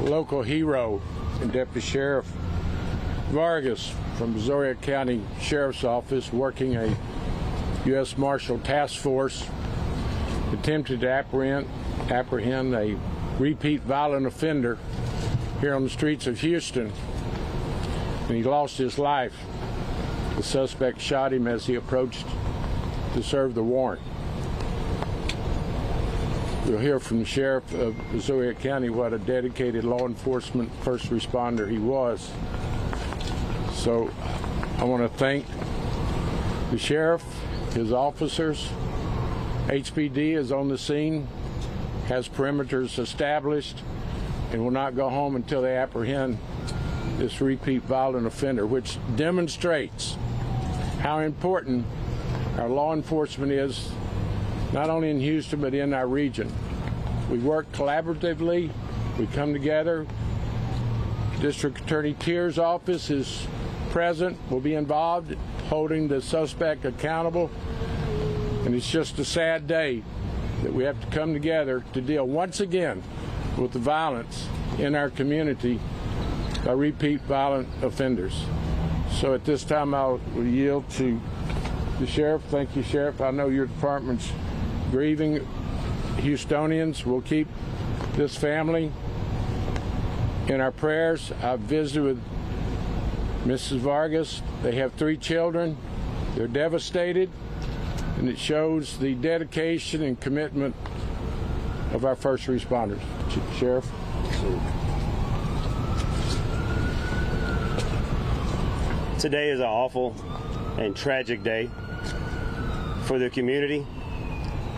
local hero and Deputy Sheriff Vargas from Brazoria County Sheriff's Office, working a U.S. Marshal task force, attempted to apprehend a repeat violent offender here on the streets of Houston, and he lost his life. The suspect shot him as he approached to serve the warrant. We'll hear from the Sheriff of Brazoria County what a dedicated law enforcement first responder he was. So I want to thank the Sheriff, his officers. HPD is on the scene, has perimeters established, and will not go home until they apprehend this repeat violent offender, which demonstrates how important our law enforcement is, not only in Houston, but in our region. We work collaboratively. We come together. District Attorney Tier's office is present, will be involved, holding the suspect accountable. And it's just a sad day that we have to come together to deal once again with the violence in our community by repeat violent offenders. So at this time, I'll yield to the Sheriff. Thank you, Sheriff. I know your department's grieving Houstonians. We'll keep this family in our prayers. I've visited with Mrs. Vargas. They have 3 children. They're devastated, and it shows the dedication and commitment of our first responders. Sheriff? Today is an awful and tragic day for the community,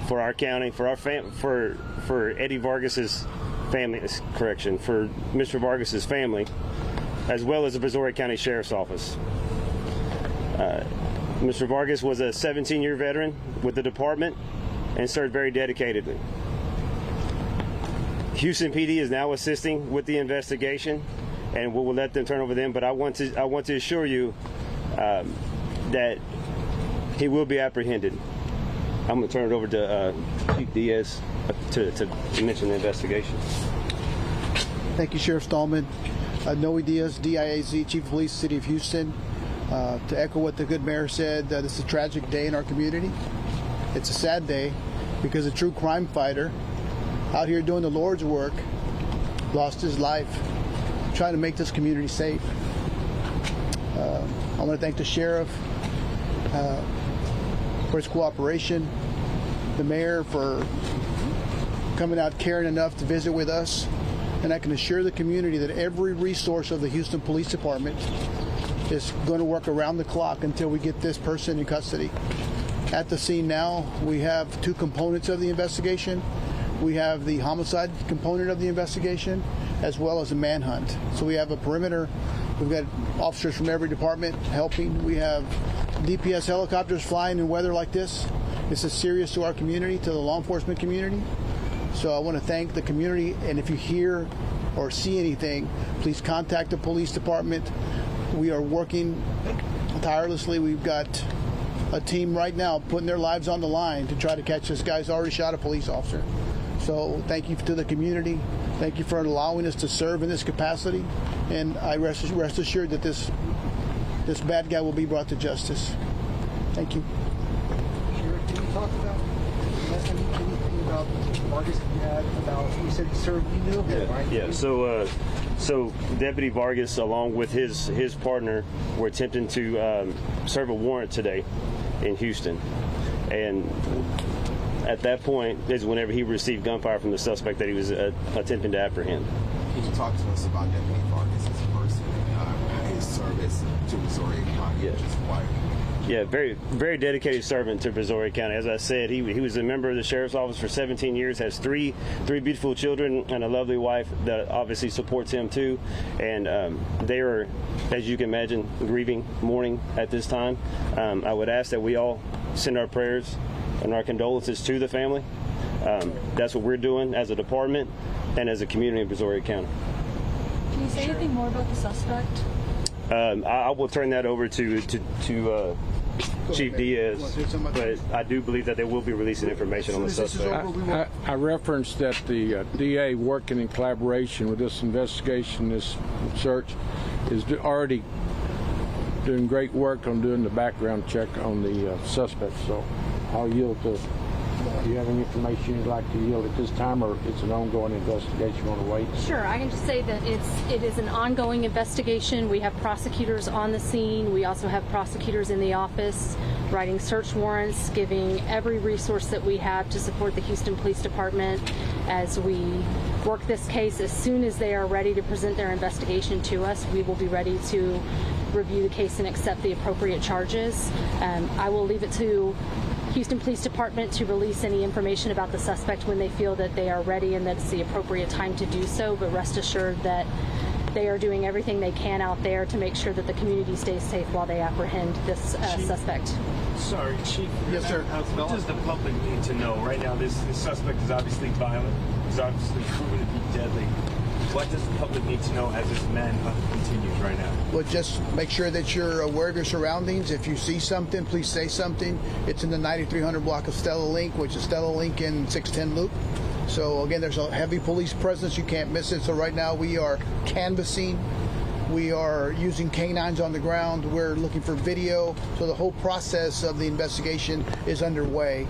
for our county, for our for Eddie Vargas's family. For Mr. Vargas's family, as well as the Brazoria County Sheriff's Office. Mr. Vargas was a 17-year veteran with the department and served very dedicatedly. Houston PD is now assisting with the investigation, and we'll let them turn over them. But I want to assure you that he will be apprehended. I'm going to turn it over to Chief Diaz to mention the investigation. Thank you, Sheriff Stallman. Noe Diaz, DIAZ, Chief of Police, City of Houston. To echo what the good mayor said, this is a tragic day in our community. It's a sad day because a true crime fighter out here doing the Lord's work lost his life trying to make this community safe. I want to thank the sheriff for his cooperation, the mayor for coming out caring enough to visit with us, and I can assure the community that every resource of the Houston Police Department is going to work around the clock until we get this person in custody. At the scene now, we have 2 components of the investigation. We have the homicide component of the investigation, as well as a manhunt. So we have a perimeter. We've got officers from every department helping. We have DPS helicopters flying in weather like this. This is serious to our community, to the law enforcement community. So I want to thank the community, and if you hear or see anything, please contact the police department. We are working tirelessly. We've got a team right now putting their lives on the line to try to catch this guy who's already shot a police officer. So thank you to the community. Thank you for allowing us to serve in this capacity. And I rest assured that this bad guy will be brought to justice. Thank you. Sheriff, can you talk about anything about Vargas you had about, you said he served, you knew him, right? Yeah, so Deputy Vargas, along with his partner, were attempting to serve a warrant today in Houston. And at that point is whenever he received gunfire from the suspect that he was attempting to apprehend. Can you talk to us about Deputy Vargas as a person, his service to Brazoria County, Yeah. his wife? Yeah, very, very dedicated servant to Brazoria County. As I said, he was a member of the Sheriff's Office for 17 years, has three beautiful children and a lovely wife that obviously supports him too. And they are, as you can imagine, grieving, mourning at this time. I would ask that we all send our prayers and our condolences to the family. That's what we're doing as a department and as a community in Brazoria County. Can you say anything more about the suspect? I will turn that over to Chief Mayor. You Diaz, wanna say something about but I do believe that they will be releasing information on the As soon as this is suspect. over, we will. I referenced that the DA working in collaboration with this investigation, this search, is already doing great work on doing the background check on the suspect. So I'll yield to. Do you have any information you'd like to yield at this time, or it's an ongoing investigation on the way? Sure, I can just say that it is an ongoing investigation. We have prosecutors on the scene. We also have prosecutors in the office writing search warrants, giving every resource that we have to support the Houston Police Department as we work this case. As soon as they are ready to present their investigation to us, we will be ready to review the case and accept the appropriate charges. I will leave it to Houston Police Department to release any information about the suspect when they feel that they are ready and that it's the appropriate time to do so, but rest assured that they are doing everything they can out there to make sure that the community stays safe while they apprehend this suspect. Sorry, Chief. Yes, sir. What does the public need to know? Right now, this suspect is obviously violent. He's obviously proven to be deadly. What does the public need to know as this manhunt continues right now? Well, just make sure that you're aware of your surroundings. If you see something, please say something. It's in the 9300 block of Stella Link, which is Stella Link and 610 Loop. So again, there's a heavy police presence. You can't miss it. So right now we are canvassing. We are using canines on the ground. We're looking for video. So the whole process of the investigation is underway.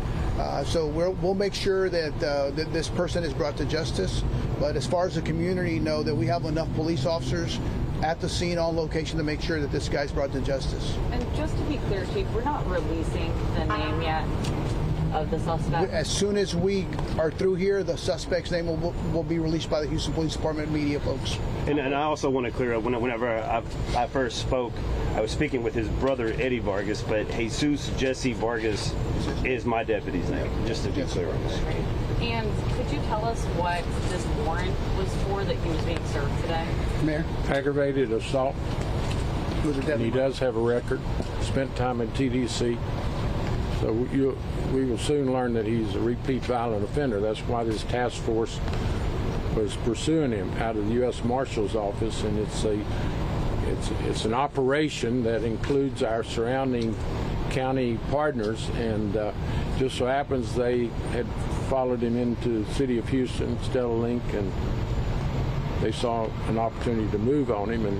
So we'll make sure that that this person is brought to justice. But as far as the community know, that we have enough police officers at the scene on location to make sure that this guy's brought to justice. And just to be clear, Chief, we're not releasing the name yet of the suspect. As soon as we are through here, the suspect's name will be released by the Houston Police Department media folks. And I also want to clear up, whenever I first spoke, I was speaking with his brother, Eddie Vargas, but Jesus Jesse Vargas is my deputy's name, just to be clear on that. And could you tell us what this warrant was for that he was being served today? Mayor, Aggravated assault. was it And he does have a record. Spent time in TDC. So we will soon learn that he's a repeat violent offender. That's why this task force was pursuing him out of the U.S. Marshal's office, and it's an operation that includes our surrounding county partners, and just so happens they had followed him into the city of Houston, Stella Link, and they saw an opportunity to move on him. And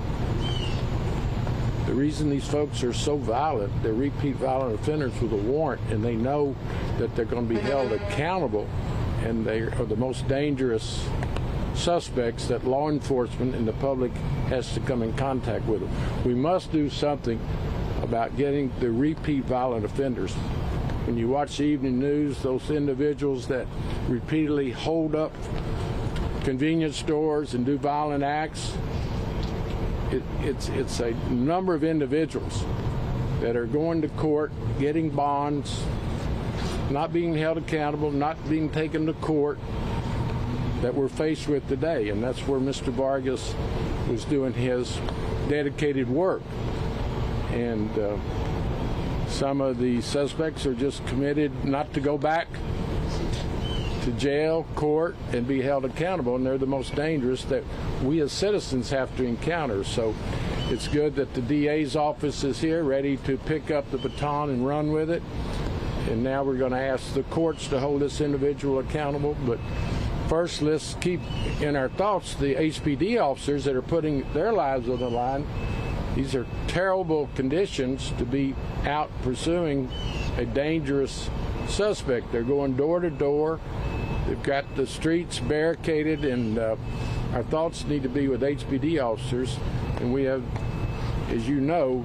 the reason these folks are so violent, they're repeat violent offenders with a warrant, and they know that they're going to be held accountable, and they are the most dangerous suspects that law enforcement and the public has to come in contact with them. We must do something about getting the repeat violent offenders. When you watch the evening news, those individuals that repeatedly hold up convenience stores and do violent acts, it's a number of individuals that are going to court, getting bonds, not being held accountable, not being taken to court, that we're faced with today. And that's where Mr. Vargas was doing his dedicated work. And some of the suspects are just committed not to go back to jail, court, and be held accountable, and they're the most dangerous that we as citizens have to encounter. So it's good that the DA's office is here, ready to pick up the baton and run with it. And now we're going to ask the courts to hold this individual accountable. But first, let's keep in our thoughts the HPD officers that are putting their lives on the line. These are terrible conditions to be out pursuing a dangerous suspect. They're going door to door. They've got the streets barricaded, and our thoughts need to be with HPD officers. And we have, as you know,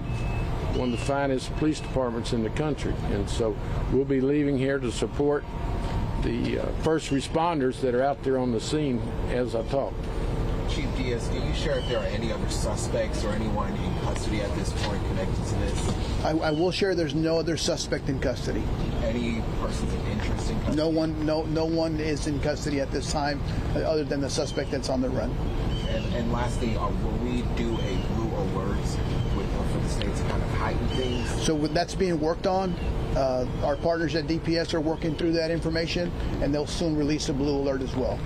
one of the finest police departments in the country. And so we'll be leaving here to support the first responders that are out there on the scene as I talk. Chief Diaz, can you share if there are any other suspects or anyone in custody at this point connected to this? I will share there's no other suspect in custody. Any persons of interest in custody? No one is in custody at this time other than the suspect that's on the run. And lastly, will we do a blue alerts for the state to kind of heighten things? So that's being worked on. Our partners at DPS are working through that information, and they'll soon release a blue alert as well.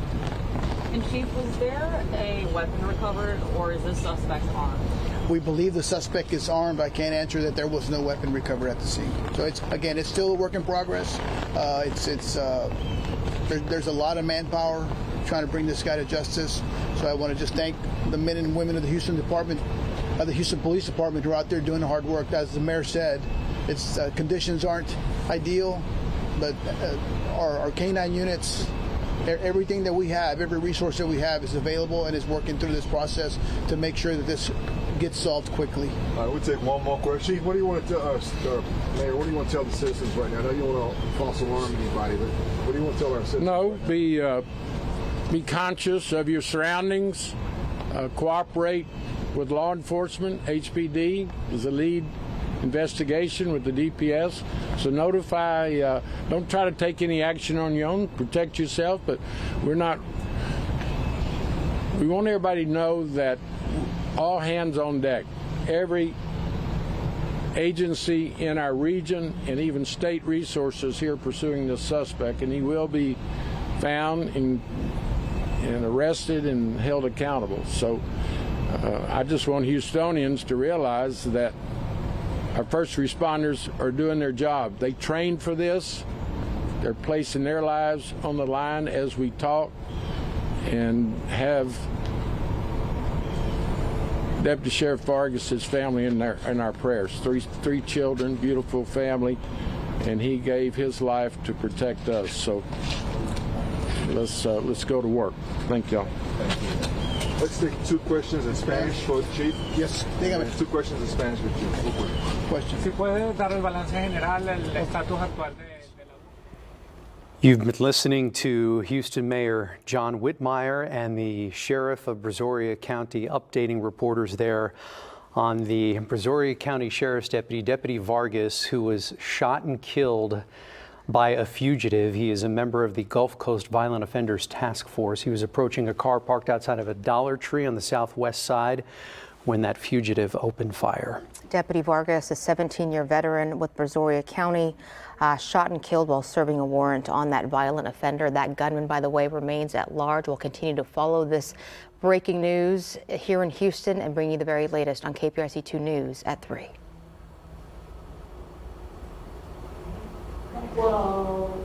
And Chief, was there a weapon recovered, or is this suspect armed? We believe the suspect is armed. I can't answer that there was no weapon recovered at the scene. So it's still a work in progress. There's a lot of manpower trying to bring this guy to justice. So I want to just thank the men and women of the Houston Police Department who are out there doing the hard work. As the mayor said, its conditions aren't ideal, but our canine units, everything that we have, every resource that we have is available and is working through this process to make sure that this gets solved quickly. All right, we'll take one more question. Chief, what do you want to tell us, Mayor, what do you want to tell the citizens right now? I know you don't want to false alarm anybody, but what do you want to tell our citizens? No, right be conscious of your surroundings. Cooperate with law enforcement. HPD is the lead investigation with the DPS. So notify, don't try to take any action on your own, protect yourself, but we want everybody to know that all hands on deck. Every agency in our region and even state resources here pursuing the suspect, and he will be found and arrested and held accountable. So I just want Houstonians to realize that our first responders are doing their job. They trained for this. They're placing their lives on the line as we talk, and have Deputy Sheriff Vargas' family in our prayers. Three children, beautiful family, and he gave his life to protect us. So let's go to work. Thank y'all. Let's take two questions in Spanish for the Chief. Yes, dígame. Two questions in Spanish for the Chief. Real quick. Question. ¿Si puede dar el balance general, el estatus actual de la... You've been listening to Houston Mayor John Whitmire and the Sheriff of Brazoria County updating reporters there on the Brazoria County Sheriff's Deputy Vargas, who was shot and killed by a fugitive. He is a member of the Gulf Coast Violent Offenders Task Force. He was approaching a car parked outside of a Dollar Tree on the southwest side when that fugitive opened fire. Deputy Vargas, a 17-year veteran with Brazoria County, shot and killed while serving a warrant on that violent offender. That gunman, by the way, remains at large. We'll continue to follow this breaking news here in Houston and bring you the very latest on KPRC 2 News at 3. Whoa.